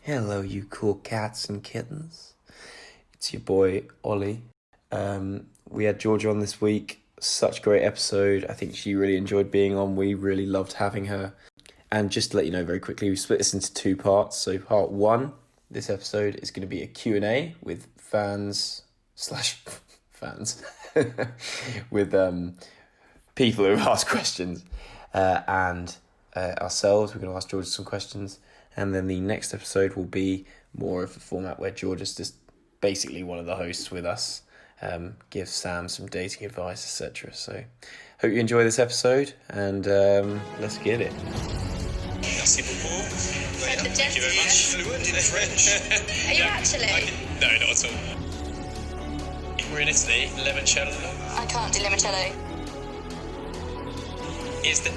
Hello, you cool cats and kittens. It's your boy, Oli. We had Georgia on this week. Such a great episode. I think she really enjoyed being on. We really loved having her. And just to let you know very quickly, we split this into two parts. So part one, this episode is going to be a Q&A with fans with people who ask questions and ourselves. We're going to ask Georgia some questions. And then the next episode will be more of a format where Georgia's just basically one of the hosts with us, gives Sam some dating advice, etc. So hope you enjoy this episode, and let's get it. Merci beaucoup. Thank you very much. Fluent in French. Are you actually? No, not at all. We're in Italy, limoncello. I can't do limoncello.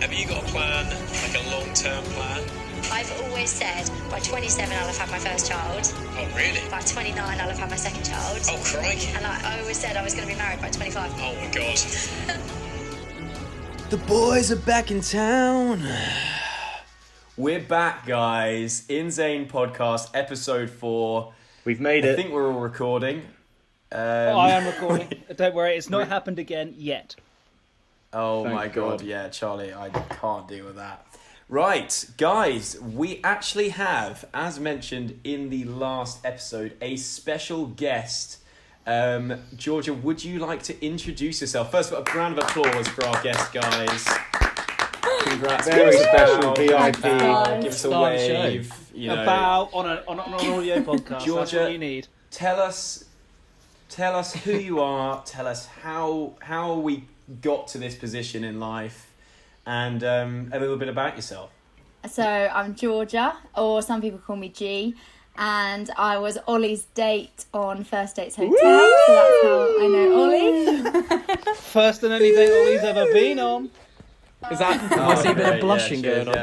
Have you got a plan, like a long-term plan? I've always said by 27 I'll have had my first child. Oh, really? By 29 I'll have had my second child. Oh, crikey. And I always said I was going to be married by 25. Oh, my God. The boys are back in town. We're back, guys. Inzane podcast, episode 4. We've made it. I think we're all recording. I am recording. Don't worry, it's not happened again yet. Oh Thank my God, yeah, Charlie, I can't deal with that. Right, guys, we actually have, as mentioned in the last episode, a special guest. Georgia, would you like to introduce yourself? First of all, a round of applause for our guest, guys. Congrats. Very Give us a special bow, VIP. Give us a Start the wave. You know. A bow on an audio podcast. Georgia, That's what you need. Tell us who you are. Tell us how we got to this position in life. And a little bit about yourself. So I'm Georgia, or some people call me G, and I was Ollie's date on First Dates Hotel, so that's how I know Ollie. First and only date Ollie's ever been on. Is that? I see a bit of blushing going on.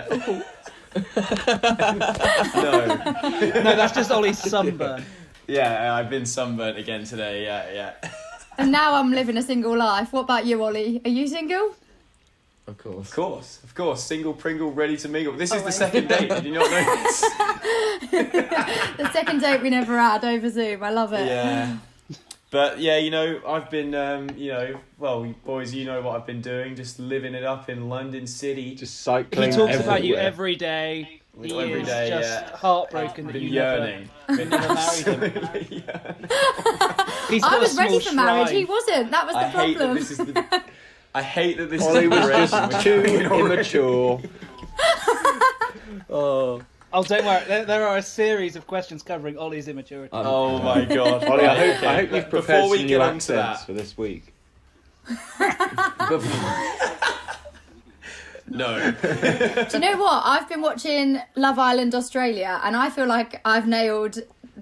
No, that's just Ollie's sunburn. Yeah, I've been sunburnt again today. Yeah. And now I'm living a single life. What about you, Ollie? Are you single? Of course. Of course. Single Pringle, ready to mingle. This is the second date. Did you not know this? The second date we never had over Zoom. I love it. Yeah. But yeah, I've been, well, boys, you know what I've been doing. Just living it up in London City. Just cycling. He talks everywhere. about you every day. He Every is day, just yeah. heartbroken that Been you yearning. never married him. He's got I a was small ready for marriage. shrine. He wasn't. That was the problem. I hate that this Ollie is was just too immature. Oh, don't worry. There are a series of questions covering Ollie's immaturity. Oh my God. Ollie, I hope Okay, you've before prepared we some get new onto accents that- for this week. No. Do you know what? I've been watching Love Island Australia, and I feel like I've nailed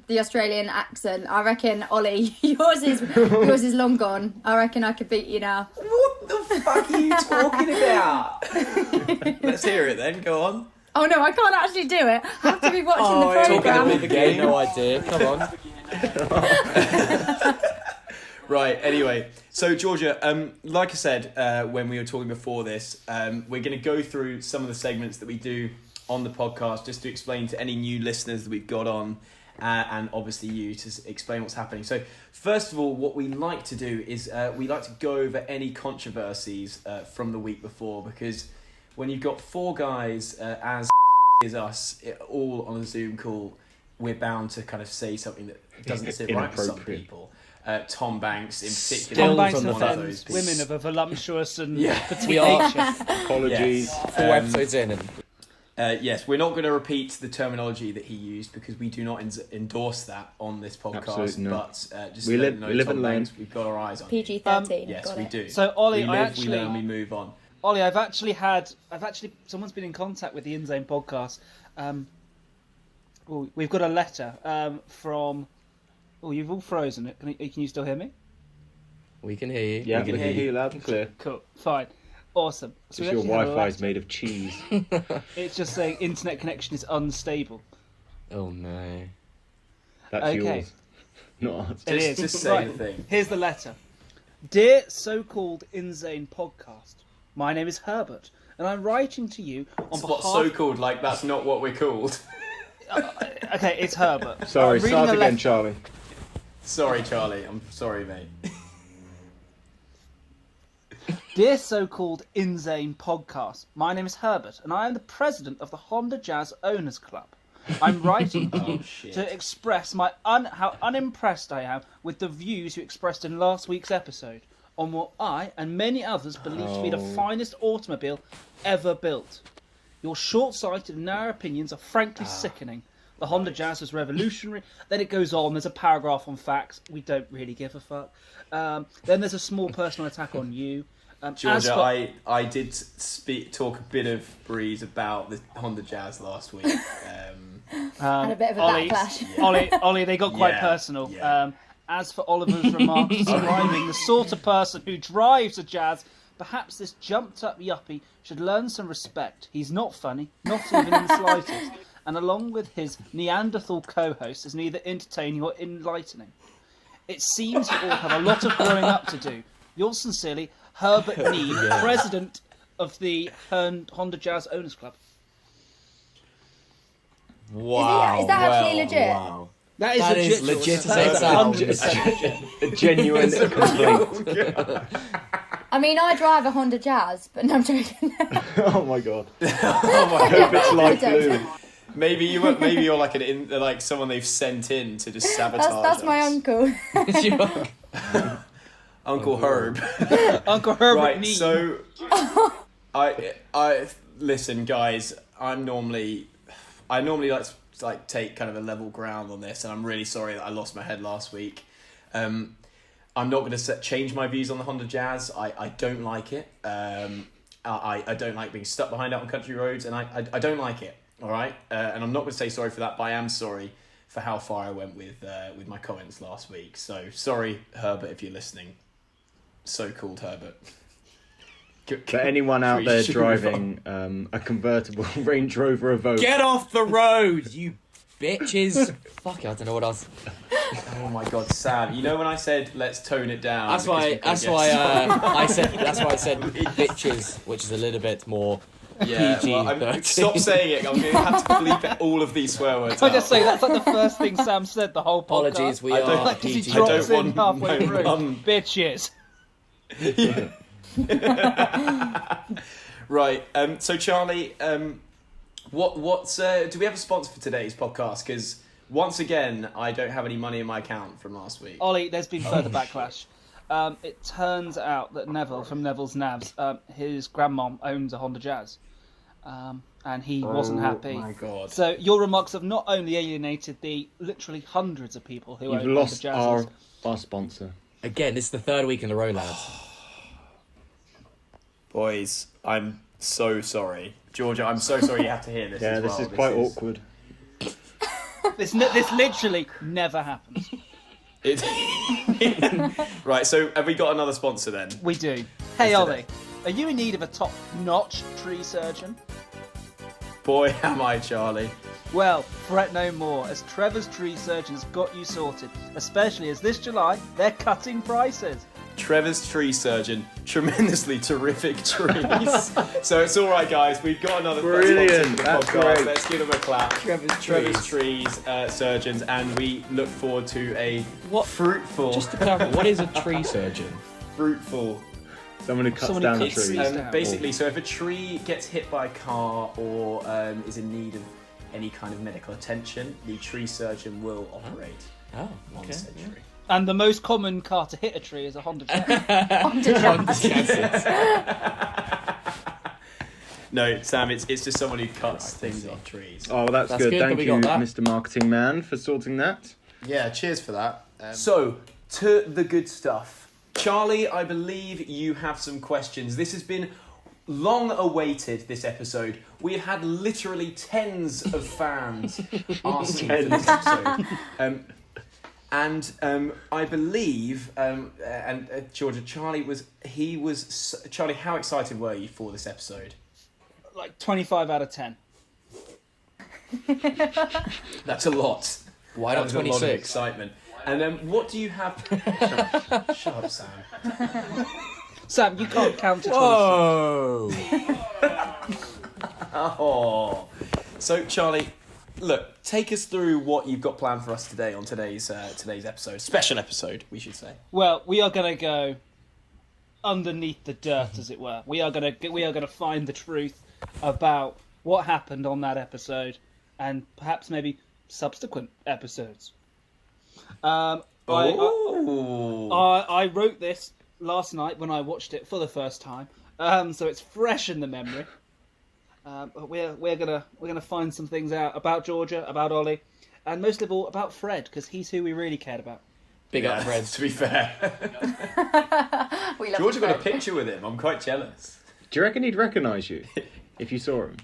the Australian accent. I reckon, Ollie, yours is long gone. I reckon I could beat you now. What the fuck are you talking about? Let's hear it then. Go on. Oh no, I can't actually do it. I have to be watching the talking programme. about the game. No idea. Come on. Right, anyway. So, Georgia, like I said when we were talking before this, we're going to go through some of the segments that we do on the podcast just to explain to any new listeners that we've got on and obviously you to explain what's happening. So, first of all, what we like to do is we like to go over any controversies from the week before, because when you've got 4 guys as is us all on a Zoom call, we're bound to kind of say something that doesn't sit right with some people. Tom Banks in particular. Tom Banks from one of those offends people. women of a voluptuous and petite We are. nature. Apologies. Yes. 4 episodes in. Yes, we're not going to repeat the terminology that he used because we do not endorse that on this podcast. Absolutely not. But just We to let live- you know, we live Tom and learn. Banks, we've got our eyes on. PG-13. Yes, got we it. do. So, Ollie, we live, we learn, we move on. Ollie, I've actually someone's been in contact with the Inzane podcast. We've got a letter from. Oh, you've all frozen. Can you still hear me? We can hear you. Yeah, we we can hear you loud and clear. Cool, fine, awesome. So Just we your actually had a Wi-Fi is letter. made of cheese. It's just saying internet connection is unstable. Oh no. That's Okay. yours. Not ours. It is. Just say Right. the thing. Here's the letter. Dear so-called Inzane podcast, my name is Herbert, and I'm writing to you on What's behalf. so called? Like that's not what we're called. Okay, it's Herbert. Sorry, I'm reading start a again, letter- Charlie. Sorry, Charlie. I'm sorry, mate. Dear so-called Inzane podcast, my name is Herbert, and I am the president of the Honda Jazz Owners Club. I'm writing to you shit. to express my how unimpressed I am with the views you expressed in last week's episode on what I and many others believe to be the finest automobile ever built. Your short-sighted and narrow opinions are frankly sickening. The Honda Jazz was revolutionary. Then it goes on. There's a paragraph on facts. We don't really give a fuck. Then there's a small personal attack on you. Georgia, I did talk a bit of breeze about the Honda Jazz last week. Had a bit of a Ollie, backlash. Ollie, they got quite Yeah, personal. yeah. As for Oliver's remarks describing the sort of person who drives a Jazz, perhaps this jumped-up yuppie should learn some respect. He's not funny, not even in the slightest, and along with his Neanderthal co-host, is neither entertaining or enlightening. It seems you all have a lot of growing up to do. Yours sincerely, Herbert Need, president of the Honda Jazz Owners Club. Wow. Is that actually legit? Wow. That is That legit. is legit George. as That it is sounds. 100% legit. A genuine complaint. I mean, I drive a Honda Jazz, but no, I'm joking. Oh my god. I hope it's light blue. Maybe you're like like someone they've sent in to just sabotage. That's my us. uncle. Uncle Herb. Uncle Herbert Right, Need. so I listen, guys. I normally like take kind of a level ground on this, and I'm really sorry that I lost my head last week. I'm not going to change my views on the Honda Jazz. I don't like it. I don't like being stuck behind out on country roads, and I don't like it. All right, and I'm not going to say sorry for that, but I am sorry for how far I went with my comments last week. So sorry, Herbert, if you're listening. So-called Herbert. For anyone out there Should we move driving a convertible Range Rover Evoque, Get off the road, you bitches! Fuck it, I don't know what else. Oh my God, Sam! You know when I said let's tone it down. That's because why. we're That's gonna why. get That's why I said bitches, which is a little bit more. Yeah, PG, well, 13. stop saying it. I'm going to have to bleep all of these swear words Can I just out. say that's like the first thing Sam said the whole podcast. Apologies, we I don't are like Because he PG. drops don't in want halfway my through. mum- Bitches. Right. So Charlie, what's do we have a sponsor for today's podcast? Because once again, I don't have any money in my account from last week. Ollie, there's been further backlash. It turns out that Neville from Neville's Navs, his grandmom owns a Honda Jazz, and he wasn't happy. Oh my God. So your remarks have not only alienated the literally hundreds of people who you've own lost Honda Jazzes. our sponsor. Again, this is the third week in a row, lads. Boys, I'm so sorry. Georgia, I'm so sorry you have to hear this. Yeah, as this well. is quite awkward. This literally never happens. Right, so have we got another sponsor then? We do. Hey Let's do Ollie, are you in need of a top-notch tree surgeon? Boy, am I, Charlie. Well, fret no more, as Trevor's Tree Surgeon's got you sorted, especially as this July they're cutting prices. Trevor's Tree Surgeon, tremendously terrific trees. So it's all right, guys. We've got another Brilliant, sponsor for the that's podcast. great. Let's give them a clap. Trevor's Trees Surgeons, and we look forward to a What? fruitful, Just to clarify, what is a tree surgeon? fruitful. Someone who cuts Someone who down cuts trees. trees down. Basically, so if a tree gets hit by a car or is in need of any kind of medical attention, the tree surgeon will operate Oh, on okay. said tree. And the most common car to hit a tree is a Honda Jazz. Honda Jazz. No, Sam, it's just someone who cuts things off trees. Oh, well, that's That's good. good that Thank we you, got that. Mr. Marketing Man, for sorting that. Yeah, cheers for that. So, to the good stuff. Charlie, I believe you have some questions. This has been long awaited, this episode. We have had literally tens of fans asking for this episode. I believe, Georgia, Charlie, how excited were you for this episode? Like 25 out of 10. That's a lot. Why That not was a lot of 26? excitement. And what do you have... Shut up, Sam. Sam, you can't count to 26. Whoa! Oh. So, Charlie, look, take us through what you've got planned for us today on today's episode, special episode, we should say. Well, we are going to go underneath the dirt, as it were. We are going to find the truth about what happened on that episode, and perhaps maybe subsequent episodes. I wrote this last night when I watched it for the first time, so it's fresh in the memory. But we're gonna find some things out about Georgia, about Ollie, and most of all about Fred, because he's who we really cared about. Big up, Fred. To be fair, We love Georgia got a Fred. picture with him. I'm quite jealous. Do you reckon he'd recognise you if you saw him?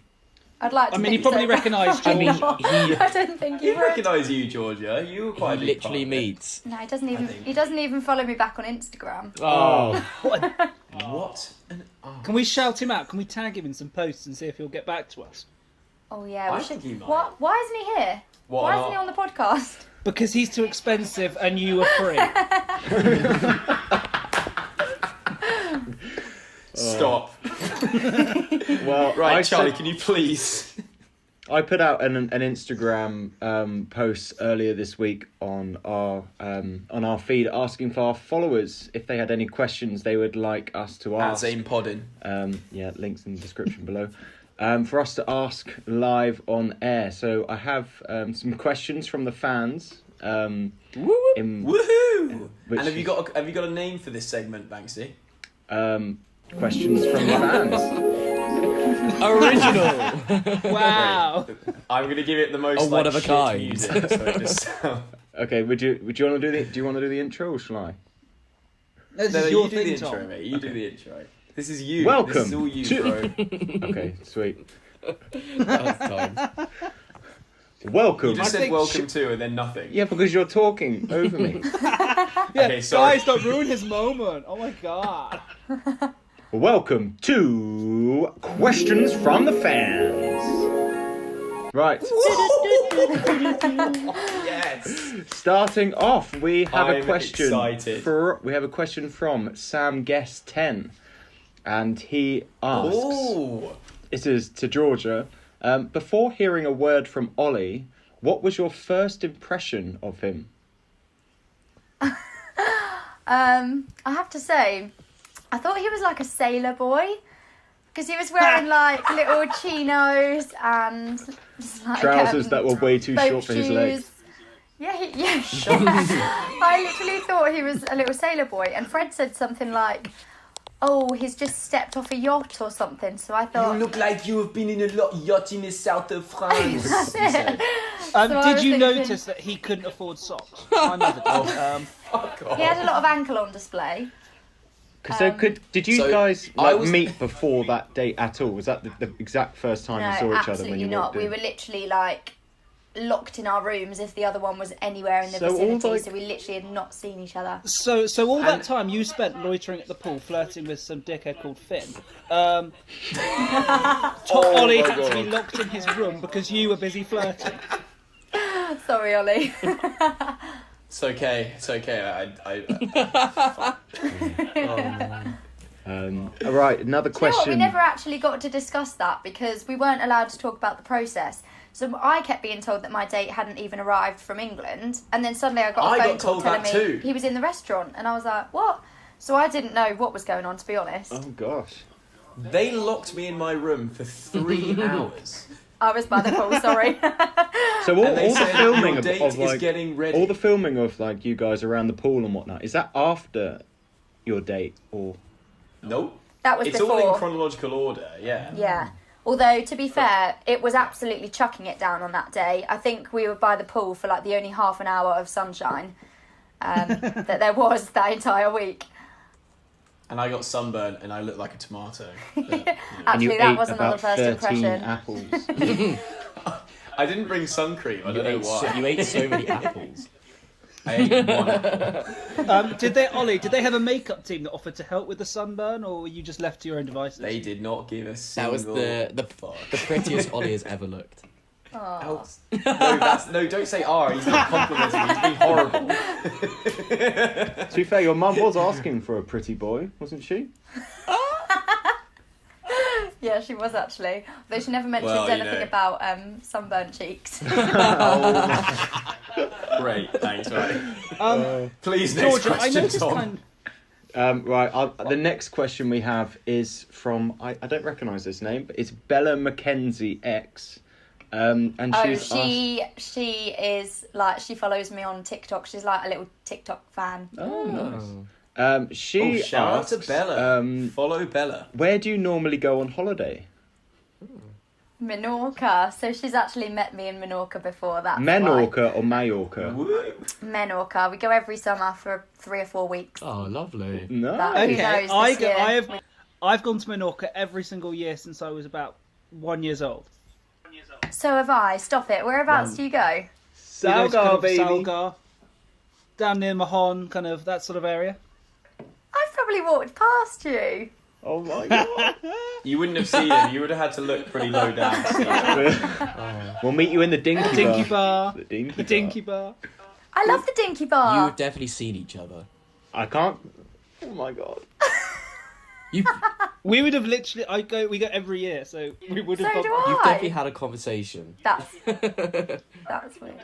I'd like to I mean, he think probably so. recognised I you. mean, I don't think he He would. recognise you, Georgia. You were quite a he big literally part of it. meets. No, he doesn't even. think. He doesn't even follow me back on Instagram. Oh. What? Can we shout him out? Can we tag him in some posts and see if he'll get back to us? Oh yeah, I we should. think he might. What? Why isn't he here? What, Why not? isn't he on the podcast? Because he's too expensive and you are free. Stop. Well, Right, Charlie, can you please? I put out an Instagram post earlier this week on our feed asking for our followers if they had any questions they would like us to ask. Inzane podding. Yeah, links in the description below. For us to ask live on air. So I have some questions from the fans. Woohoo! Which And have you got a name for this segment, Banksy? questions from the fans? Original. Wow. I'm gonna give it the most one of a shit kind. music, so it just Okay, would you want to do the intro or shall I? This No, is you your do thing, the intro, Tom. mate. You do the intro. This is you. Welcome This is all you, to- bro. Okay, sweet. That's time. Welcome. You just said think welcome to and then nothing. Yeah, because you're talking over me. Yeah, Okay, sorry. guys, don't ruin his moment. Oh my god. Welcome to Questions from the Fans. Right, Yes. starting off, we have a I'm question. excited. We have a question from Sam Guest 10, and he asks. Oh. This is to Georgia. Before hearing a word from Ollie, what was your first impression of him? I have to say, I thought he was like a sailor boy because he was wearing like little chinos and just, like, Trousers that were way too boat short for his shoes. legs. Yeah, sure. I literally thought he was a little sailor boy, and Fred said something like, "Oh, he's just stepped off a yacht or something." So I thought, You look like you have been in a yacht in the south of France. That's he said. I Did was you thinking- notice that he couldn't afford socks? I never did. Fuck off. he had a lot of ankle on display. Did you So, guys I was- meet before that date at all? Was that the exact first time No, you saw each other absolutely when you not. walked in? We were literally like locked in our rooms if the other one was anywhere in the So all, vicinity. like- So we literally had not seen each other. So all that And- time you spent loitering at the pool, flirting with some dickhead called Finn. Oh Ollie had to be locked in his room because you were busy flirting. Sorry, Ollie. It's okay. It's okay. All right, another You know what? We question. never actually got to discuss that because we weren't allowed to talk about the process. So I kept being told that my date hadn't even arrived from England, and then suddenly I got a I phone got call told telling that me too. he was in the restaurant, and I was like, "What?" So I didn't know what was going on, to be honest. Oh gosh. They locked me in my room for 3 hours. I was by the pool. Sorry. So all And they the said, filming "Your date of is like getting ready." all the filming of like you guys around the pool and whatnot, is that after your date or? Nope. That was It's before. all in chronological order. Yeah. Yeah. Although, to be fair, it was absolutely chucking it down on that day. I think we were by the pool for like the only half an hour of sunshine that there was that entire week. And I got sunburnt and I looked like a tomato. But, And you Actually, that ate wasn't on the about first 13 impression. apples. I didn't bring sun cream. I don't know why. You ate so many apples. I ate one. Did they have a makeup team that offered to help with the sunburn, or were you just left to your own devices? They did not give a That single. was the prettiest Ollie has ever looked. Oh. No, don't say R. He's not complimenting me. He's being horrible. To be fair, your mum was asking for a pretty boy, wasn't she? Yeah, she was actually. Though she never mentioned Well, you anything know. about sunburnt cheeks. Great, thanks, right. Please, Georgia, next I question, noticed Tom. The next question we have is from I don't recognise this name, but it's Bella Mackenzie X. And she's asked... she is like, she follows me on TikTok. She's like a little TikTok fan. Oh, nice. She shout out asks, to Bella. Follow Bella. Where do you normally go on holiday? Menorca. So she's actually met me in Menorca before. That's Menorca or Majorca? Woo. Menorca. We go every summer for 3 or 4 weeks. Oh, lovely. No. Who knows this year? I've gone to Menorca every single year since I was about 1 year old. So have I. Stop it. Whereabouts do you go? Salgar, baby. Salgar, down near Mahon, kind of that sort of area. I've probably walked past you. Oh my god. You wouldn't have seen him. You would have had to look pretty low down. We'll meet you in the Dinky Bar. The The Dinky Bar. I love the Dinky Bar. You've definitely seen each other. I can't. Oh my god. You, We would have literally. We go every year, so we would have. So do you've I. definitely had a conversation. That's weird.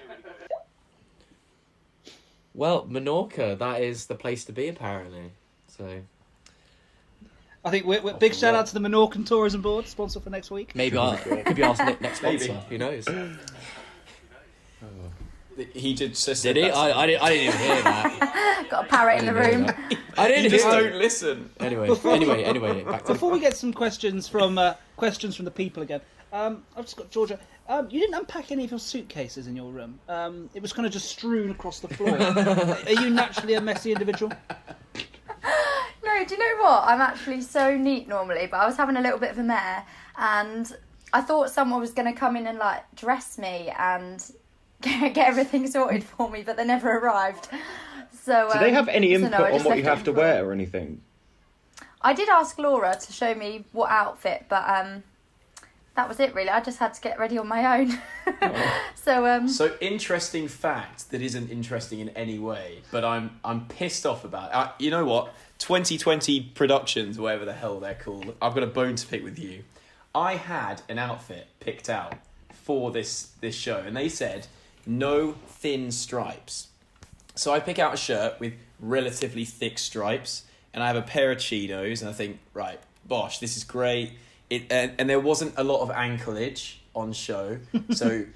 Well, Menorca, that is the place to be, apparently. So I think we're big shout out to the Menorcan Tourism Board, sponsor for next week. maybe could be asked next Maybe. sponsor. Who knows? He just said Did he? I didn't even hear that. Got a parrot in the room. I didn't You just hear don't listen. Anyway, back to Before we get some questions from the people again, I've just got Georgia. You didn't unpack any of your suitcases in your room. It was kind of just strewn across the floor. Are you naturally a messy individual? No, do you know what? I'm actually so neat normally, but I was having a little bit of a mare, and I thought someone was going to come in and like dress me and get everything sorted for me, but they never arrived. So Do they have any input I on just what you left it have to on the floor. wear or anything? I did ask Laura to show me what outfit, but that was it really. I just had to get ready on my own. So interesting fact that isn't interesting in any way, but I'm pissed off about. You know what? 2020 Productions, whatever the hell they're called. I've got a bone to pick with you. I had an outfit picked out for this show, and they said no thin stripes. So I pick out a shirt with relatively thick stripes, and I have a pair of Cheetos, and I think, right, bosh, this is great. And there wasn't a lot of anklage on show, so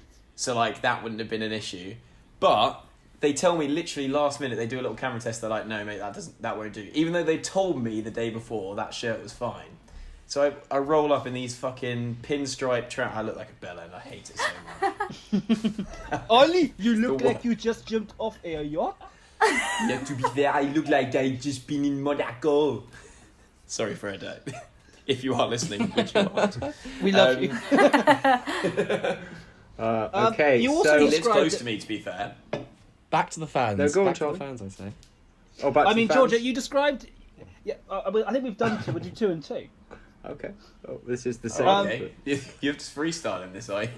like that wouldn't have been an issue. But they tell me literally last minute, they do a little camera test. They're like, no, mate, that won't do. Even though they told me the day before that shirt was fine. So I roll up in these fucking pinstripe trousers. I look like a bella, and I hate it so much. Ollie, you look For like what? you just jumped off a yacht. Yeah, to be fair, I look like I've just been in Monaco. Sorry, Fred. If you are listening, which you aren't. We love you. Okay, you also so He lives described close it- to me, to be fair. back to the fans. No, go on, back to Charlie. the fans, I say. back I to mean, the Georgia, fans. you described. Yeah, I think we've done two. We'll do 2 and 2. Okay. Oh, this is the same. Okay. You're just freestyling this, are you?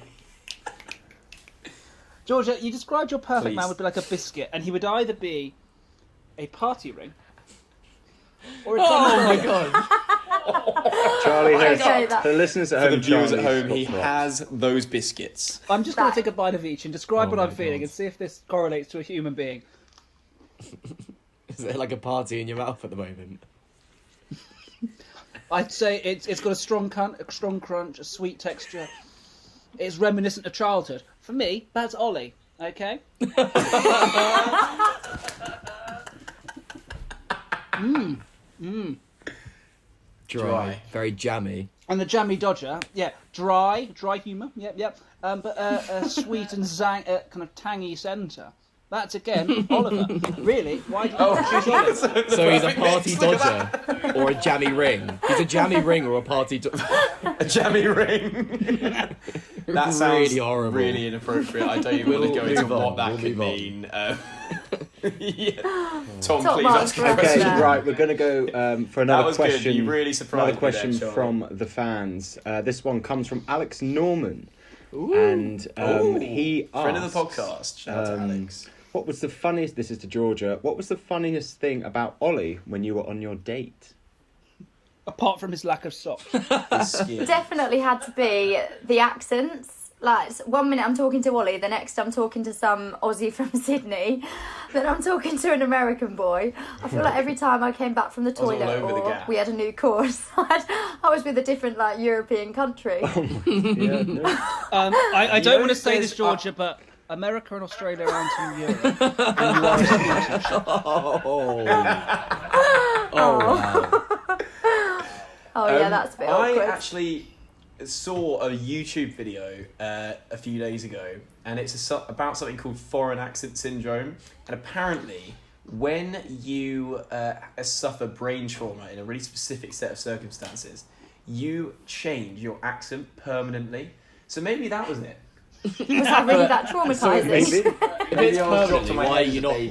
Georgia, you described your perfect Please. man would be like a biscuit, and he would either be a party ring or a Oh my god! Charlie has, Okay, that- for the listeners at For home, the viewers at Charlie's home, he got props. has those biscuits. I'm just going That- to take a bite of each and describe Oh what my I'm feeling God. and see if this correlates to a human being. Is there like a party in your mouth at the moment? I'd say it's got a strong crunch, a sweet texture. It's reminiscent of childhood. For me, that's Ollie. Okay. Dry. Very jammy. And the jammy Dodger, yeah, dry humour, yep. But a sweet and kind of tangy centre. That's again Oliver. Really? Why did you choose Oliver? So he's a party dodger or a jammy ring. He's a jammy ring or a party dodger. A jammy ring. That sounds Really horrible. really inappropriate. I don't even want to go into move on. what that We'll could move on. mean. Yeah. Tom, Top please marks ask for a us Okay, there. question. right, we're going to go for That another was good. question. You really surprised Another question me there, Charlie. from the fans. This one comes from Alex Norman. And Ooh. he asks... Friend of the podcast. Shout out to Alex. What was the funniest... This is to Georgia. What was the funniest thing about Ollie when you were on your date? Apart from his lack of socks. His skin. Definitely had to be the accents. Like, 1 minute I'm talking to Oli, the next I'm talking to some Aussie from Sydney, then I'm talking to an American boy. I feel like every time I came back from the all toilet over the or gap. we had a new course, I was with a different, like, European country. Yeah, no. I don't want to say there's- this, Georgia, but America and Australia aren't in Europe. And you are a school teacher. Oh, yeah, that's a bit I awkward. actually saw a YouTube video a few days ago, and it's about something called foreign accent syndrome. And apparently, when you suffer brain trauma in a really specific set of circumstances, you change your accent permanently. So maybe that was it. Was that really that traumatising? Maybe. If it's permanently,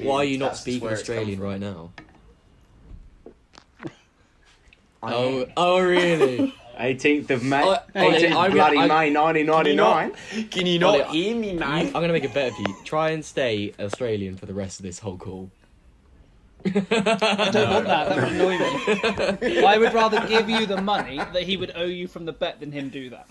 why are you not speaking Australian right now? Oh, really? 18th of May. Oh, 18th I- bloody I- May 1999. Can you not Ollie, hear me, man? I'm gonna make it better for you. Try and stay Australian for the rest of this whole call. I don't want that. That would annoy me. I would rather give you the money that he would owe you from the bet than him do that.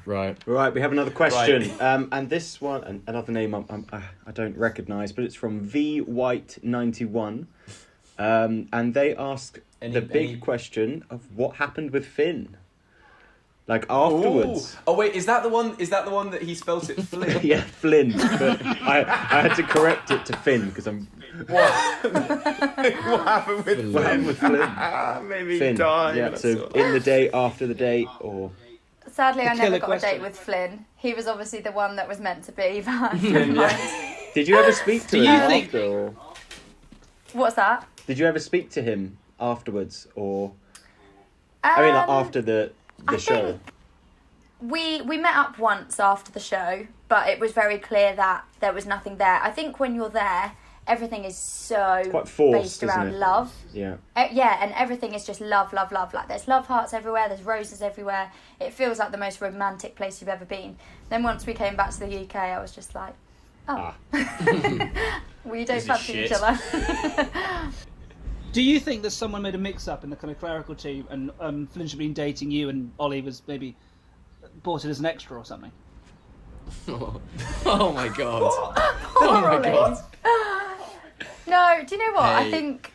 Right. Right, we have another question. Right. And this one, another name I don't recognise, but it's from V White 91. And they ask the big question of what happened with Finn. Like afterwards. Ooh. Oh wait, is that the one? Is that the one that he spelt it Flynn? Yeah, Flynn. But I had to correct it to Finn because I'm. What happened with What happened with Flynn? Maybe Finn. die. Yeah. So in the day, after the day, or. Sadly, I never killer got a question. date with Flynn. He was obviously the one that was meant to be. But Did you ever speak to Do him you think- after? Or... What's that? Did you ever speak to him afterwards, or? I mean, like after the I show. think we met up once after the show, but it was very clear that there was nothing there. I think when you're there, everything is so Quite forced, based around isn't it? love. Yeah. Yeah, and everything is just love, love, love. Like there's love hearts everywhere, there's roses everywhere. It feels like the most romantic place you've ever been. Then once we came back to the UK, I was just like, oh, we don't This is fancy each shit. other. Do you think that someone made a mix-up in the kind of clerical team and Flynn should have been dating you and Ollie was maybe bought it as an extra or something? Oh my god. Oh my God. No, do you know what? I Hey. think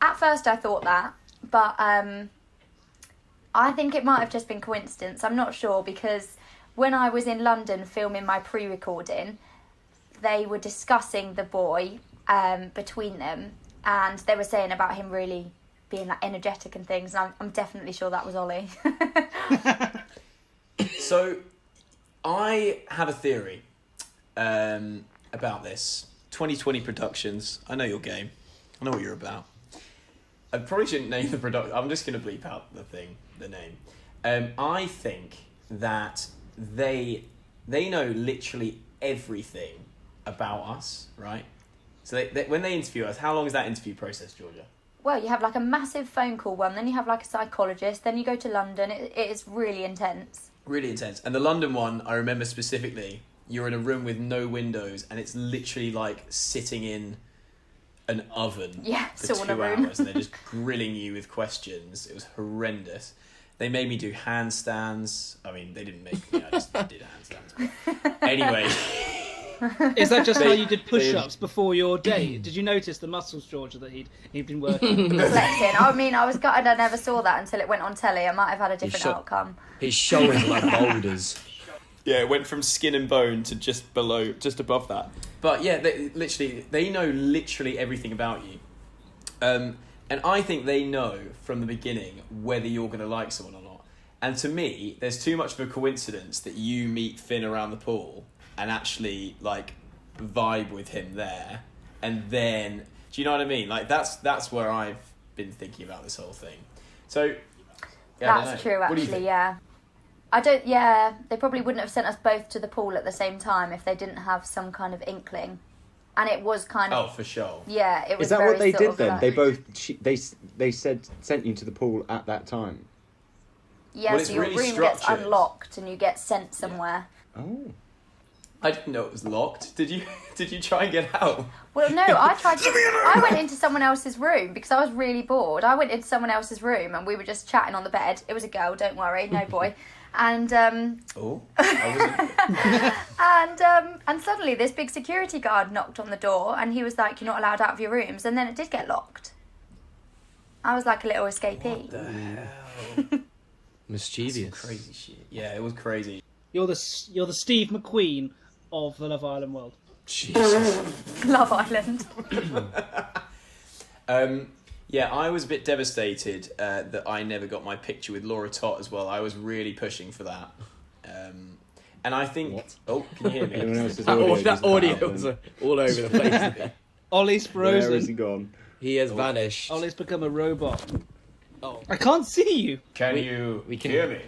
at first I thought that, but I think it might have just been coincidence. I'm not sure because when I was in London filming my pre-recording, they were discussing the boy between them, and they were saying about him really being like energetic and things. And I'm definitely sure that was Ollie. So, I have a theory about this. 2020 Productions. I know your game. I know what you're about. I probably shouldn't name the product. I'm just going to bleep out the name. I think that they know literally everything about us, right? So they, when they interview us, how long is that interview process, Georgia? Well, you have like a massive phone call one, then you have like a psychologist, then you go to London. It is really intense. Really intense. And the London one, I remember specifically, you're in a room with no windows and it's literally like sitting in an oven for sauna 2 room. hours and they're just grilling you with questions. It was horrendous. They made me do handstands. I mean, they didn't make me, I just did handstands. But anyway. Is that just how you did push-ups before your date? Did you notice the muscles, Georgia, that he'd been working? Flexing. I mean, I was gutted I never saw that until it went on telly. I might have had a different outcome. His shoulders are like boulders. Yeah, it went from skin and bone to just above that. But yeah, they know literally everything about you. And I think they know from the beginning whether you're going to like someone or not. And to me, there's too much of a coincidence that you meet Finn around the pool and actually like vibe with him there. And then, do you know what I mean? Like that's where I've been thinking about this whole thing. So yeah, I don't That's know. true, What do you actually, think? yeah. They probably wouldn't have sent us both to the pool at the same time if they didn't have some kind of inkling. And it was kind of... Oh, for sure. Yeah, it was Is that very what they sort did of then? like- They both they sent you to the pool at that time. Yeah, Well, it's so your really room gets structured. unlocked and you get sent somewhere. Oh. I didn't know it was locked. Did you try and get out? Well, no, I went into someone else's room because I was really bored. I went into someone else's room and we were just chatting on the bed. It was a girl, don't worry, no boy. And and suddenly this big security guard knocked on the door and he was like, "You're not allowed out of your rooms." And then it did get locked. I was like a little escapee. What the hell? Mischievous. Crazy shit. Yeah, it was crazy. You're the Steve McQueen of the Love Island world. Jesus. Love Island. Yeah, I was a bit devastated that I never got my picture with Laura Tott as well. I was really pushing for that. And I think... What? Oh, can you hear me? That audio was all over the place. Ollie's frozen. Where has he gone? He has vanished. Ollie's become a robot. Oh. I can't see you. Can you hear me?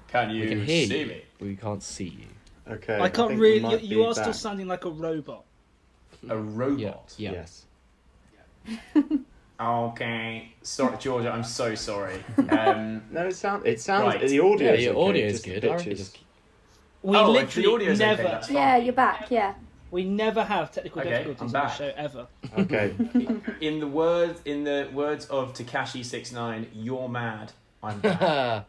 Can you We can hear see you. me? We can't see you. Okay. I can't think really. might You be are still back. sounding like a robot. A robot? Yeah. Yes. Okay. Sorry, Georgia, I'm so sorry. No, it sounds. Right. The audio. Yeah, your okay, audio is just the good. I reckon pictures. just- We Oh, if the literally audio's okay, never. that's fine. Yeah, you're back, yeah. We never have technical Okay, difficulties I'm on back. the show ever. Okay. In the words of Tekashi 6ix9ine, you're mad. I'm bad.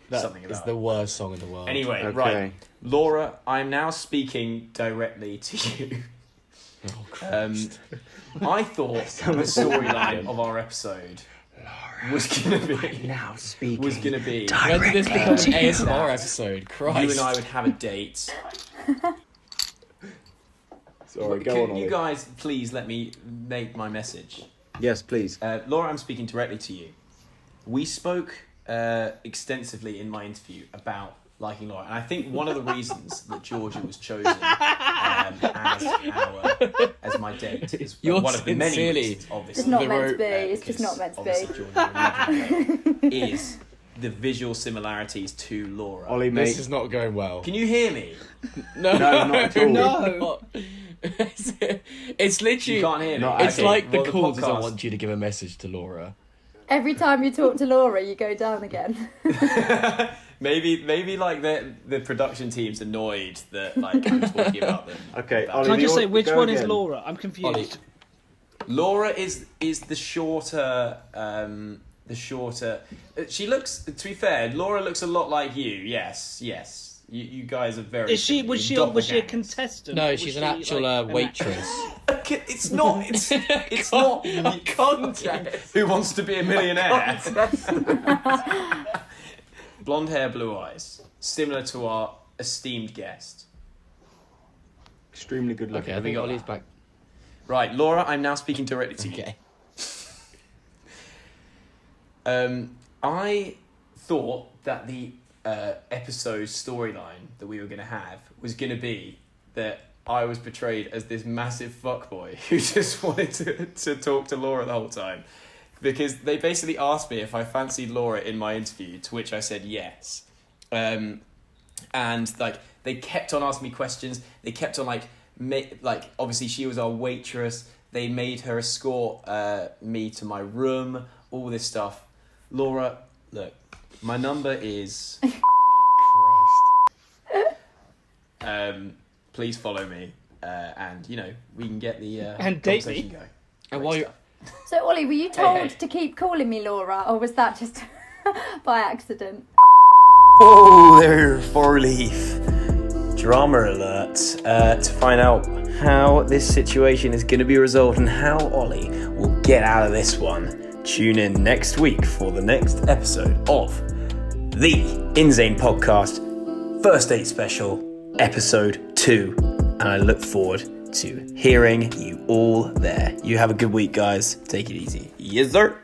That Something is about the worst song in the world. Anyway, Okay. right. Laura, I'm now speaking directly to you. Oh, Christ. I thought the storyline of our episode was gonna be Now speaking. was gonna be When did this become an ASMR episode? Christ. you and I would have a date. Sorry, go Can on. you Ollie. guys please let me make my message? Yes, please. Laura, I'm speaking directly to you. We spoke extensively in my interview about liking Laura, and I think one of the reasons that Georgia was chosen as my date is You're one of the many sincerely- reasons, obviously. It's not The meant to be. ro- It's just not meant to Obviously, be. Georgia, is the visual similarities to Laura. Ollie, This mate. is not going well. Can you hear me? No, No, not at all. No. It's literally. You can't hear me. Not It's Okay, like well, the call doesn't podcast- want you to give a message to Laura. Every time you talk to Laura, you go down again. maybe like the production team's annoyed that like I'm talking about them. Okay, About- Ollie, Can I just the say which go one is again. Laura? I'm confused. Ollie. Laura is the shorter. She looks. To be fair, Laura looks a lot like you. Yes. You guys are very. Is she? similar. Was You're she a doppelgangers. contestant? No, Was she's she, an actual like, an waitress. It's not. It's not. Who wants to be a millionaire? Blonde hair, blue eyes, similar to our esteemed guest. Extremely good looking. Okay, I think Ollie's back. Right, Laura, I'm now speaking directly to you. Okay. I thought that the episode storyline that we were going to have was going to be that I was portrayed as this massive fuckboy who just wanted to talk to Laura the whole time. Because they basically asked me if I fancied Laura in my interview, to which I said yes. And like they kept on asking me questions. They kept on like obviously she was our waitress. They made her escort me to my room. All this stuff. Laura, look, my number is. Christ. Please follow me, and we can get the And date conversation me. going. And while you're. So, Ollie, were you told hey. to keep calling me Laura, or was that just by accident? Oh, there, 4-leaf. Drama alert. To find out how this situation is going to be resolved and how Ollie will get out of this one, tune in next week for the next episode of the Inzane Podcast First Date Special, Episode 2. And I look forward to hearing you all there. You have a good week, guys. Take it easy. Yes, sir.